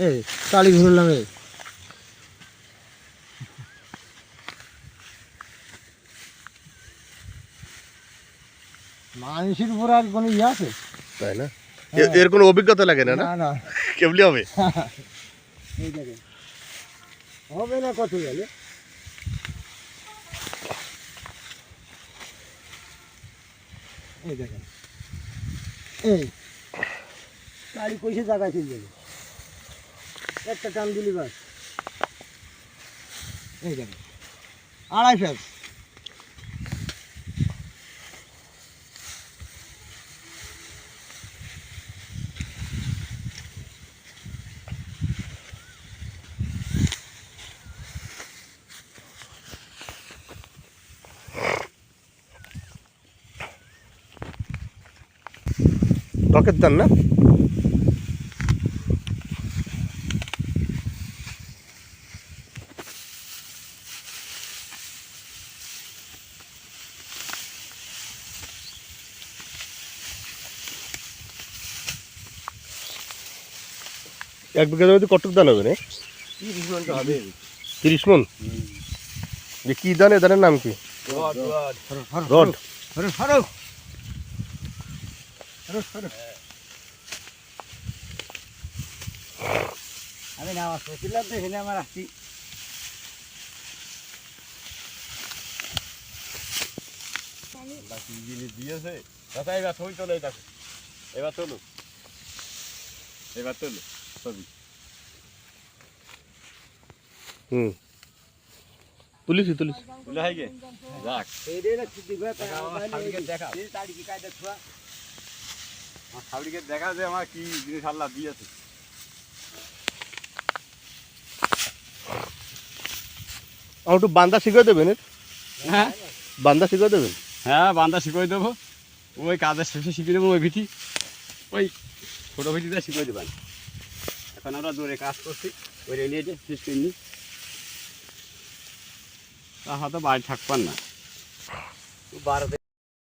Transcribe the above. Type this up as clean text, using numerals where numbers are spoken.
এই তালি ঘুরলাম এই মানুষের উপর আর কোনো ইয়ে আছে তাই না? এর কোনো অভিজ্ঞতা লাগে না? না না কেমনি হবে? এই দেখেন হবে না কত গেলে এই দেখেন এই গাড়ি কইসে জায়গায় চলে যাবে একটা টান দিলি বাস এই দেখেন 2.5 ফেজ টকের ধান না? এক বিঘা জমিতে কত ধান হবে? 30 মণ হবে 30 মণ। যে কি ধান, এ ধানের নাম কি? রড। আমি নামাজ পড়ছিলাম তো এখানে আমার আসছি জিনিস দিয়েছে দাদা। এবার ছবি তোলো, দেখো এবার তোলো, এবার তোলো ছবি। তুলিছি তুলে হয়ে গে যাক। সাবরিকে দেখা যে আমার কি জিনিস আল্লাহ দিয়েছে। আমার একটু বান্দা শিখিয়ে দেবেন? হ্যাঁ বান্দা শিখিয়ে দেবেন? হ্যাঁ, বান্দা শিখিয়ে দেবো। ওই কাজের শেষে শিখিয়ে দেবো। ওই ভিটি, ওই ছোটো ভিটিতে শিখিয়ে দেবেন। এখন আমরা দূরে কাজ করছি, ওই নিয়েছে শেষ করিনি। তা হয়তো বাড়ি থাকবেন না, 12